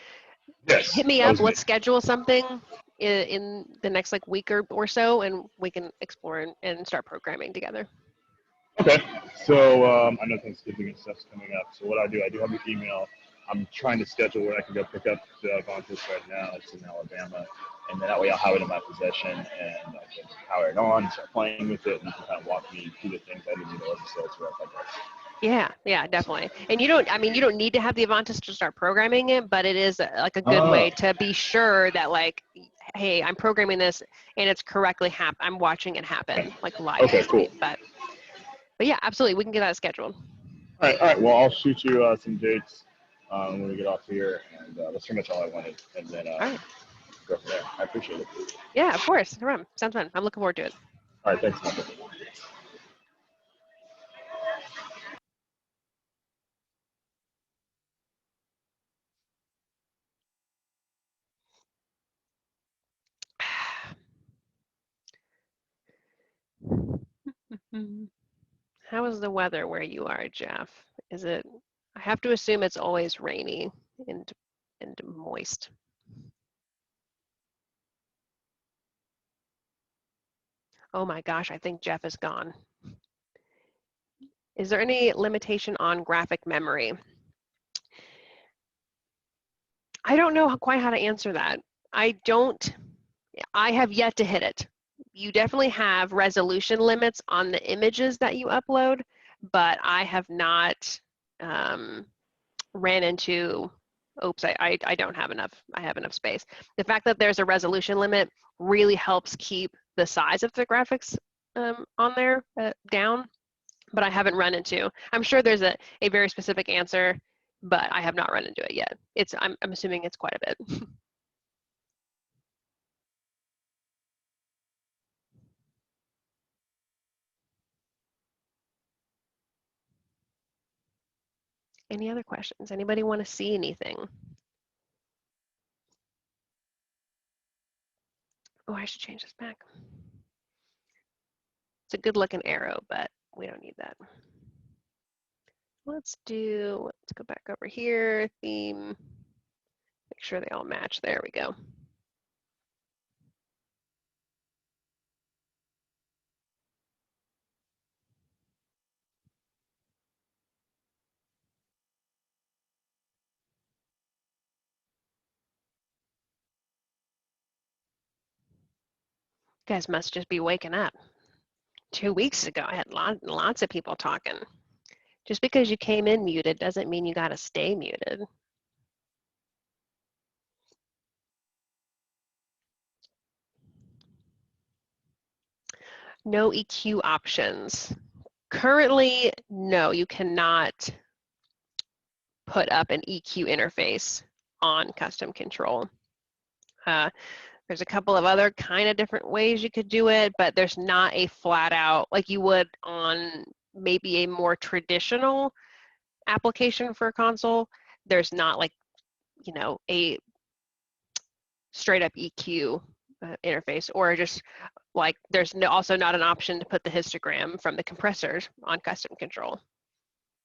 Yes. Hit me up. Let's schedule something in the next like week or so, and we can explore and start programming together. Okay. So I know Thanksgiving and stuff's coming up. So what I do have your email. I'm trying to schedule where I can go pick up the Avantis right now. It's in Alabama. And then that way I'll have it in my possession and I can power it on and start playing with it. And you can kind of walk me through the things I didn't know as a sales rep, I guess. Yeah, definitely. And you don't need to have the Avantis to start programming it, but it is like a good way to be sure that like, hey, I'm programming this and it's correctly I'm watching it happen like live. Okay, cool. But yeah, absolutely, we can get that scheduled. All right. Well, I'll shoot you some dates when we get off here, and that's pretty much all I wanted. And then all right. Go from there. I appreciate it. Yeah, of course. Sounds fun. I'm looking forward to it. All right, thanks, Samantha. How is the weather where you are, Jeff? Is it? I have to assume it's always rainy and moist. Oh my gosh, I think Jeff is gone. Is there any limitation on graphic memory? I don't know quite how to answer that. I have yet to hit it. You definitely have resolution limits on the images that you upload, but I have not ran into, oops, I don't have enough, I have enough space. The fact that there's a resolution limit really helps keep the size of the graphics on there down, but I haven't run into, I'm sure there's a very specific answer, but I have not run into it yet. I'm assuming it's quite a bit. Any other questions? Anybody want to see anything? Oh, I should change this back. It's a good looking arrow, but we don't need that. Let's go back over here, theme, make sure they all match. There we go. You guys must just be waking up. 2 weeks ago, I had lots of people talking. Just because you came in muted doesn't mean you got to stay muted. No EQ options. Currently, no, you cannot put up an EQ interface on custom control. There's a couple of other kind of different ways you could do it, but there's not a flat out, like you would on maybe a more traditional application for a console. There's not like, you know, a straight up EQ interface, or just like there's also not an option to put the histogram from the compressors on custom control.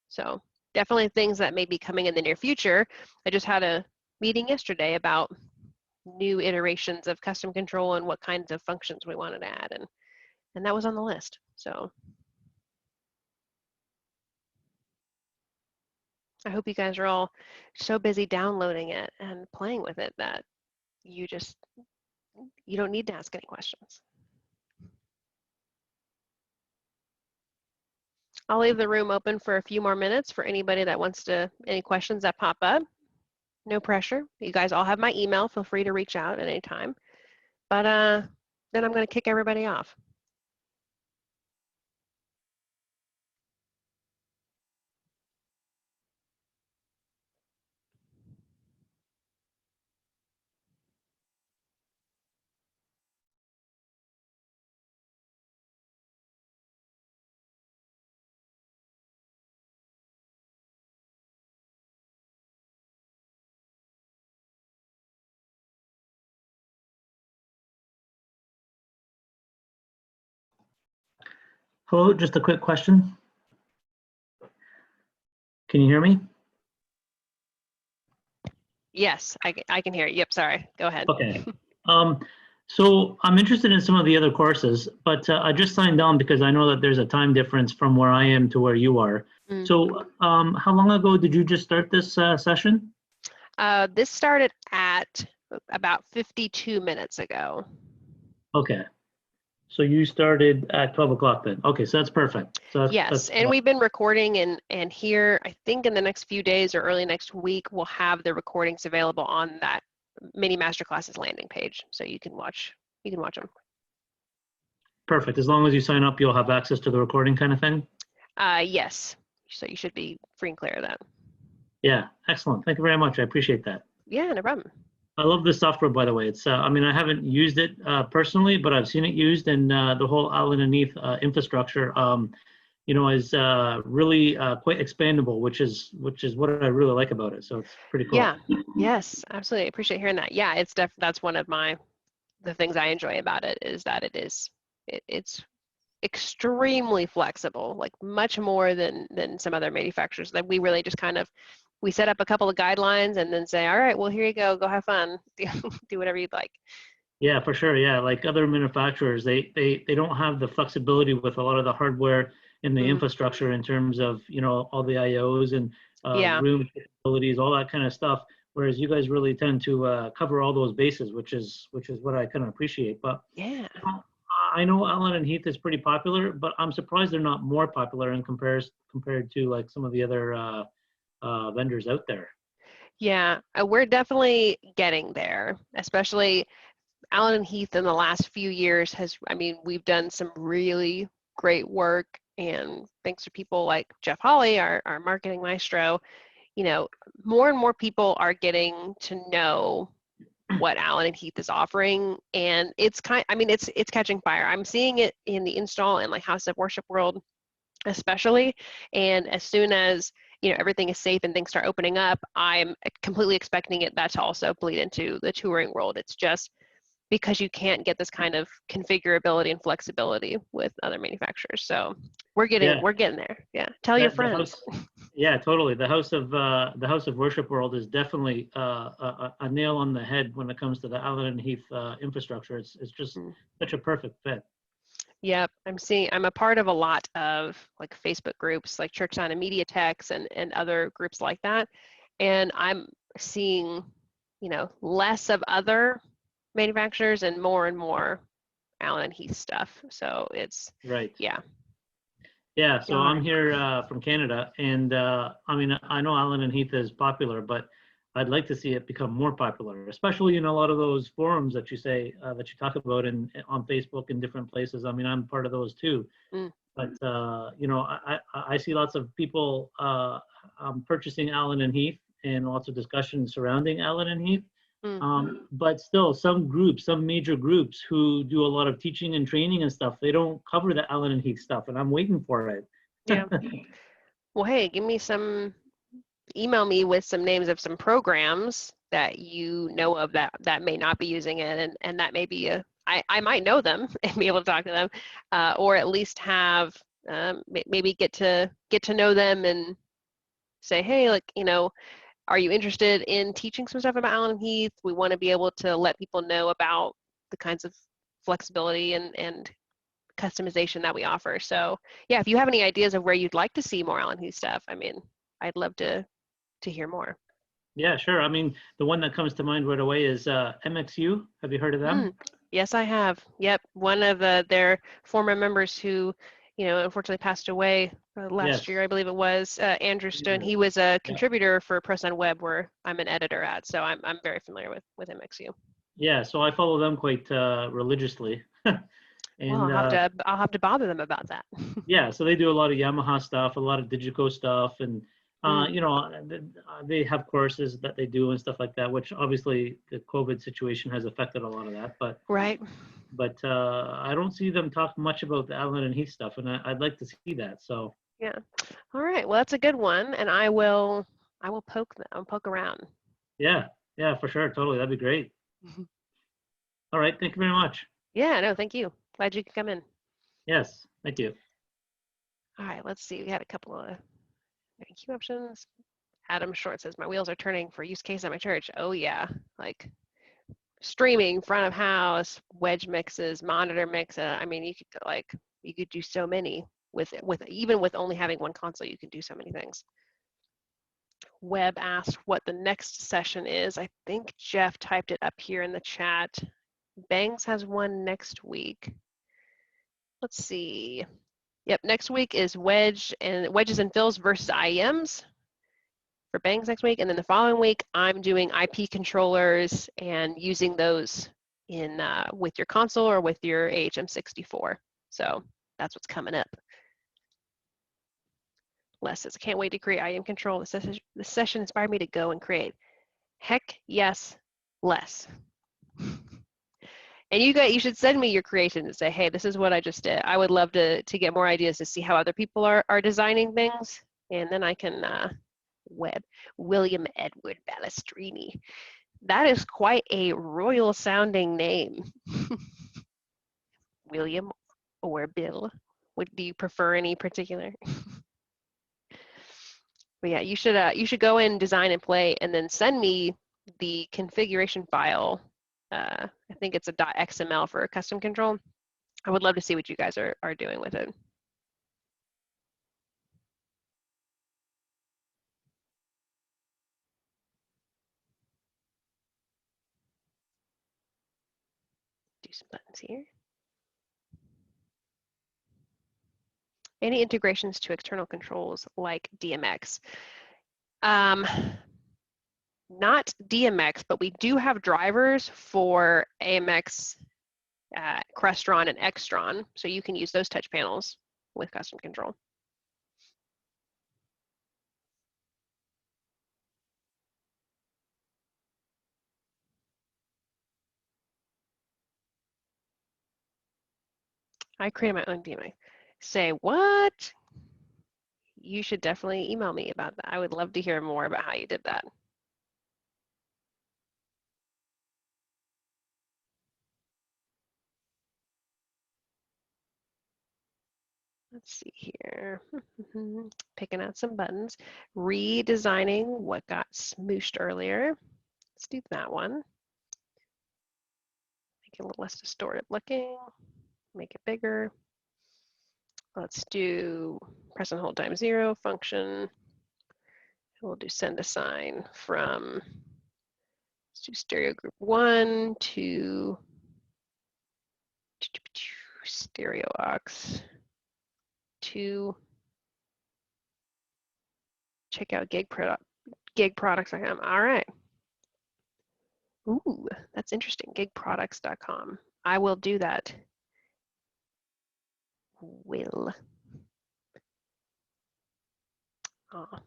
So definitely things that may be coming in the near future. I just had a meeting yesterday about new iterations of custom control and what kinds of functions we wanted to add, and that was on the list. So I hope you guys are all so busy downloading it and playing with it that you don't need to ask any questions. I'll leave the room open for a few more minutes for anybody that wants to, any questions that pop up. No pressure. You guys all have my email. Feel free to reach out at any time. But then I'm going to kick everybody off. Hello, just a quick question. Can you hear me? Yes, I can hear you. Yep, sorry. Go ahead. Okay. So I'm interested in some of the other courses, but I just signed on because I know that there's a time difference from where I am to where you are. Mm. So how long ago did you just start this session? This started at about 52 minutes ago. Okay. So you started at 12 o'clock then. Okay, so that's perfect. So Yes, and we've been recording, and here, I think in the next few days or early next week, we'll have the recordings available on that mini masterclasses landing page, so you can watch them. Perfect. As long as you sign up, you'll have access to the recording kind of thing? Yes, so you should be free and clear of that. Yeah, excellent. Thank you very much. I appreciate that. Yeah, no problem. I love this software, by the way. It's, I mean, I haven't used it personally, but I've seen it used, and the whole Allen and Heath infrastructure, you know, is really quite expandable, which is what I really like about it. So it's pretty cool. Yeah, yes, absolutely. I appreciate hearing that. Yeah, that's one of the things I enjoy about it, is that it's extremely flexible, like much more than some other manufacturers. That we really just kind of, we set up a couple of guidelines and then say, all right, well, here you go have fun, do whatever you'd like. Yeah, for sure. Yeah, like other manufacturers, they don't have the flexibility with a lot of the hardware and the infrastructure in terms of, you know, all the IOs and Yeah. room capabilities, all that kind of stuff. Whereas you guys really tend to cover all those bases, which is what I kind of appreciate. But Yeah. I know Allen and Heath is pretty popular, but I'm surprised they're not more popular in compared to like some of the other vendors out there. Yeah, we're definitely getting there, especially Allen and Heath in the last few years has, I mean, we've done some really great work, and thanks to people like Jeff Hawley, our marketing maestro, you know, more and more people are getting to know what Allen and Heath is offering, and it's it's catching fire. I'm seeing it in the install and like House of Worship world especially, and as soon as, you know, everything is safe and things start opening up, I'm completely expecting that to also bleed into the touring world. It's just because you can't get this kind of configurability and flexibility with other manufacturers. So we're getting there. Yeah. Tell your friends. Yeah, totally. The House of Worship world is definitely a nail on the head when it comes to the Allen and Heath infrastructure. It's just such a perfect fit. Yep, I'm a part of a lot of like Facebook groups, like Church Sound and Media Techs and other groups like that. And I'm seeing, you know, less of other manufacturers and more Allen and Heath stuff. So it's, right. Yeah. Yeah, so I'm here from Canada, and I mean, I know Allen and Heath is popular, but I'd like to see it become more popular, especially in a lot of those forums that you say that you talk about on Facebook and different places. I mean, I'm part of those too. But you know, I see lots of people purchasing Allen and Heath, and lots of discussion surrounding Allen and Heath. Mm. But still, some groups, some major groups who do a lot of teaching and training and stuff, they don't cover the Allen and Heath stuff, and I'm waiting for it. Yeah. Well, hey, email me with some names of some programs that you know of that may not be using it, and that may be I might know them and be able to talk to them, or at least have maybe get to know them and say, hey, like, are you interested in teaching some stuff about Allen and Heath? We want to be able to let people know about the kinds of flexibility and customization that we offer. So yeah, if you have any ideas of where you'd like to see more Allen Heath stuff, I mean, I'd love to hear more. Yeah, sure. I mean, the one that comes to mind right away is MXU. Have you heard of them? Yes, I have. Yep, one of their former members who, unfortunately passed away last year, I believe it was, Andrew Stone. He was a contributor for Press on Web, where I'm an editor at, so I'm very familiar with MXU. Yeah, so I follow them quite religiously. And well, I'll have to bother them about that. Yeah, so they do a lot of Yamaha stuff, a lot of Digico stuff, and they have courses that they do and stuff like that, which obviously the COVID situation has affected a lot of that. But right. But I don't see them talk much about the Allen and Heath stuff, and I'd like to see that. So yeah, all right. Well, that's a good one, and I will poke around. Yeah, for sure, totally. That'd be great. All right, thank you very much. Yeah, no, thank you. Glad you could come in. Yes, thank you. All right, let's see. We had a couple of thank you options. Adam Short says, my wheels are turning for use case at my church. Oh yeah, like streaming, front of house, wedge mixes, monitor mix. I mean, you could do so many with even with only having one console. You can do so many things. Webb asked what the next session is. I think Jeff typed it up here in the chat. Bangs has one next week. Let's see. Yep, next week is wedges and fills versus IEMs for Bangs next week, and then the following week I'm doing IP controllers and using those in with your console or with your AHM64. So that's what's coming up. Les says, I can't wait to create IEM control. The session inspired me to go and create. Heck yes, Les. And you should send me your creation and say, hey, this is what I just did. I would love to get more ideas to see how other people are designing things, and then I can William Edward Balestrini. That is quite a royal sounding name. William or Bill. Do you prefer any particular? But yeah, you should go in, design and play, and then send me the configuration file. I think it's a .xml for a custom control. I would love to see what you guys are doing with it. Do some buttons here. Any integrations to external controls like DMX? Not DMX, but we do have drivers for AMX, Crestron, and Extron, so you can use those touch panels with custom control. I created my own DMX. Say what? You should definitely email me about that. I would love to hear more about how you did that. Let's see here. Picking out some buttons. Redesigning what got smooshed earlier. Let's do that one. Make it a little less distorted looking. Make it bigger. Let's do press and hold time 0 function. We'll do send a sign from, let's do stereo group 1 to stereo aux 2. Check out gigproducts.com. All right. Ooh, that's interesting. Gigproducts.com. I will do that. Will. Oh.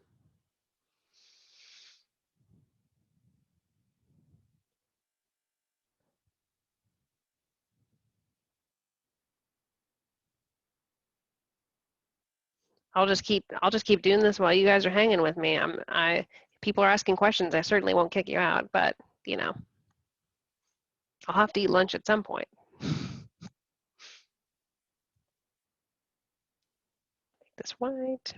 I'll just keep doing this while you guys are hanging with me. People are asking questions. I certainly won't kick you out, but you know, I'll have to eat lunch at some point. Make this white.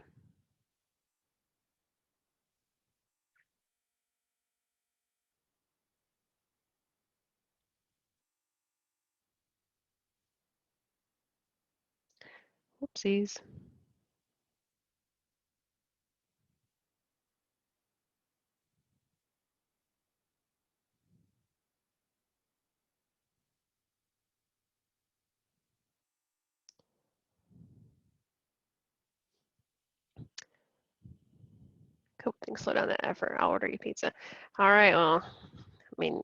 Whoopsies. Cool. Things slow down that effort. I'll order you pizza. All right. Well, I mean,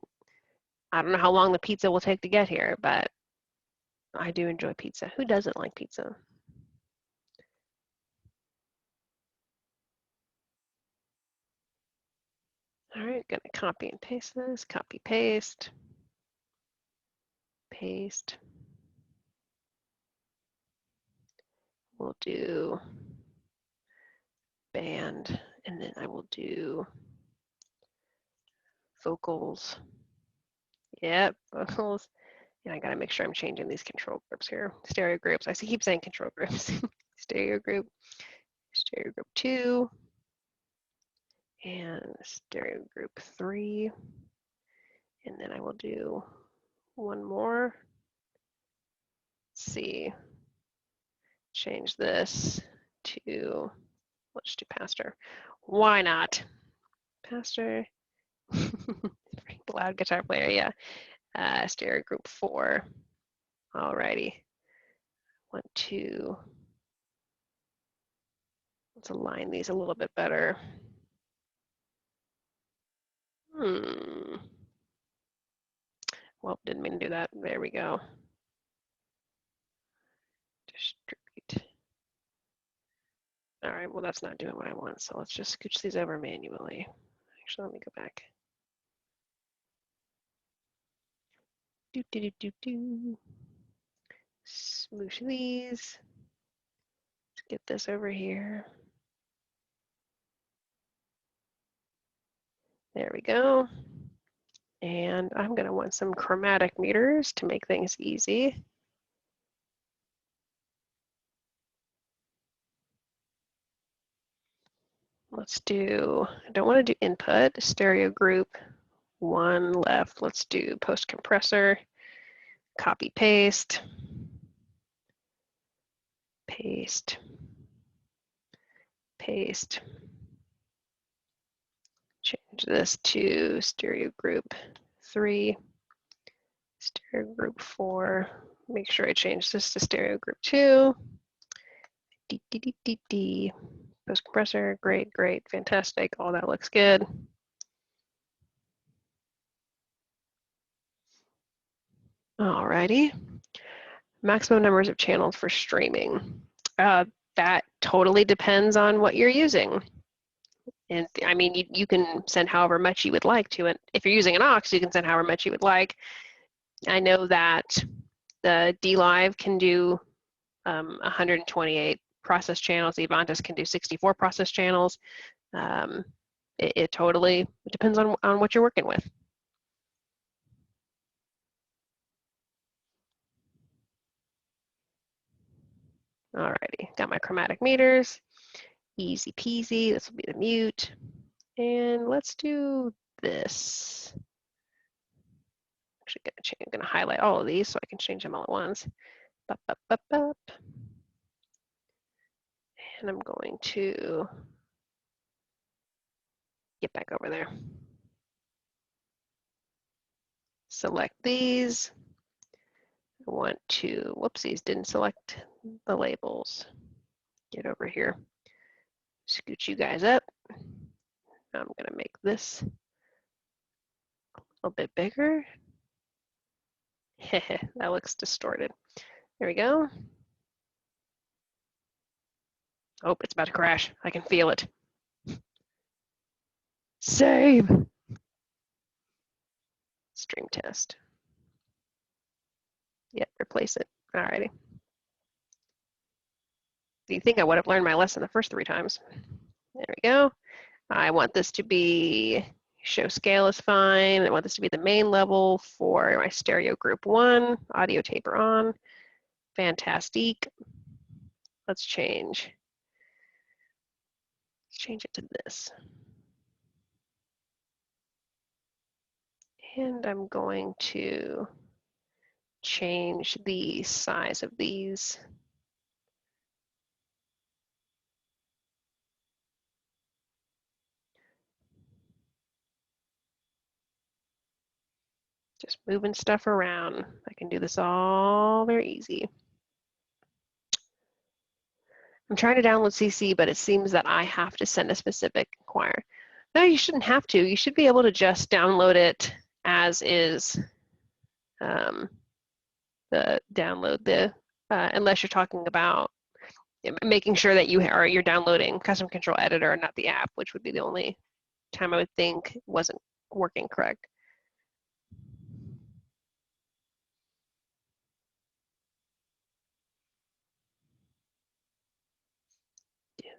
I don't know how long the pizza will take to get here, but I do enjoy pizza. Who doesn't like pizza? All right, gonna copy and paste this. Copy, paste, paste. We'll do band, and then I will do vocals. Yep, vocals. And I gotta make sure I'm changing these control groups here. Stereo groups. I keep saying control groups. Stereo group 2, and stereo group 3. And then I will do one more. Let's see. Change this to, let's do pastor. Why not? Pastor. Loud guitar player, yeah. Stereo group 4. Alrighty. 1, 2. Let's align these a little bit better. Well, didn't mean to do that. There we go. Distribute. All right, well, that's not doing what I want, so let's just scooch these over manually. Actually, let me go back. Smoosh these. Let's get this over here. There we go. And I'm going to want some chromatic meters to make things easy. Let's do, I don't want to do input, stereo group 1 left. Let's do post compressor, copy, paste, paste, paste. Change this to stereo group 3, stereo group 4. Make sure I change this to stereo group 2. Post compressor, great, great, fantastic. All that looks good. Alrighty. Maximum numbers of channels for streaming. That totally depends on what you're using. And I mean, you can send however much you would like to it. If you're using an aux, you can send however much you would like. I know that the D-Live can do 128 process channels. The Avantis can do 64 process channels. It totally depends on what you're working with. Alrighty, got my chromatic meters. Easy peasy, this will be the mute. And let's do this. Actually, I'm gonna highlight all of these so I can change them all at once. Bup, bup, bup, bup. And I'm going to get back over there. Select these. I want to, whoopsies, didn't select the labels. Get over here. Scoot you guys up. Now I'm gonna make this a little bit bigger. That looks distorted. There we go. Oh, it's about to crash. I can feel it. Save. Stream test. Yep, replace it. Alrighty. You think I would have learned my lesson the first 3 times. There we go. I want this to be, show scale is fine. I want this to be the main level for my stereo group 1, audio taper on. Fantastic. Let's change it to this. And I'm going to change the size of these. Just moving stuff around. I can do this all very easy. I'm trying to download CC, but it seems that I have to send a specific choir. No, you shouldn't have to. You should be able to just download it as is. Unless you're talking about making sure that you're downloading Custom Control Editor, not the app, which would be the only time I would think it wasn't working correct.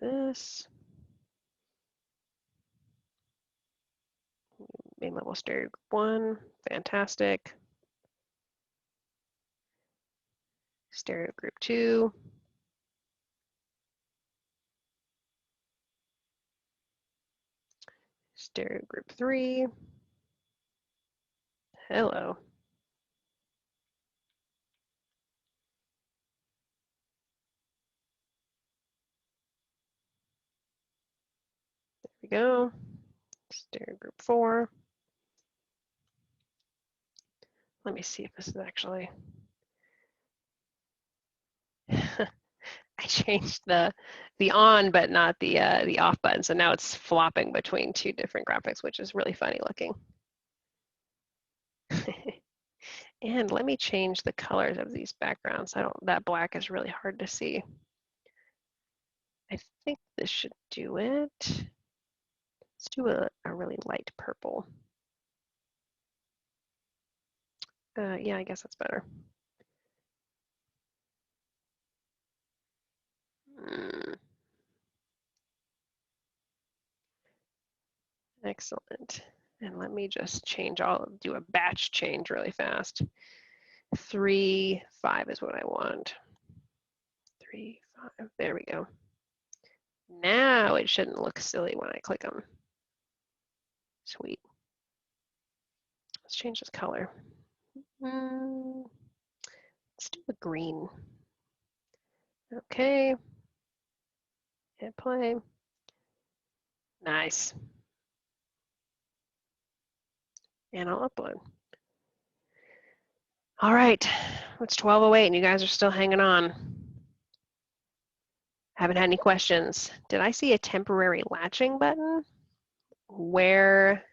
Do this. Main level stereo group 1, fantastic. Stereo group 2. Stereo group 3. Hello. There we go. Stereo group 4. Let me see if this is actually. I changed the on, but not the off button. So now it's flopping between 2 different graphics, which is really funny looking. And let me change the colors of these backgrounds. That black is really hard to see. I think this should do it. Let's do a really light purple. Yeah, I guess that's better. Excellent. And let me just do a batch change really fast. 3, 5 is what I want. 3, 5, there we go. Now it shouldn't look silly when I click them. Sweet. Let's change this color. Let's do a green. Okay. Hit play. Nice. And I'll upload. All right, it's 12:08 and you guys are still hanging on. Haven't had any questions. Did I see a temporary latching button? Where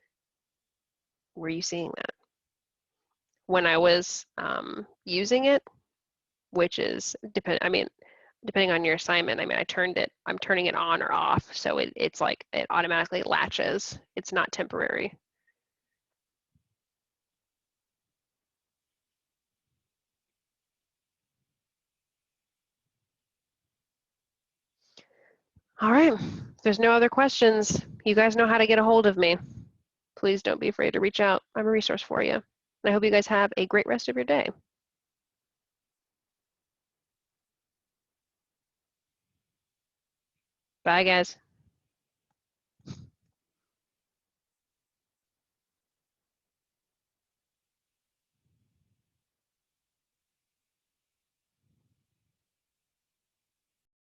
were you seeing that? When I was using it, which is depending on your assignment. I mean, I'm turning it on or off, so it's like it automatically latches. It's not temporary. All right, if there's no other questions, you guys know how to get a hold of me. Please don't be afraid to reach out. I'm a resource for you. And I hope you guys have a great rest of your day. Bye, guys.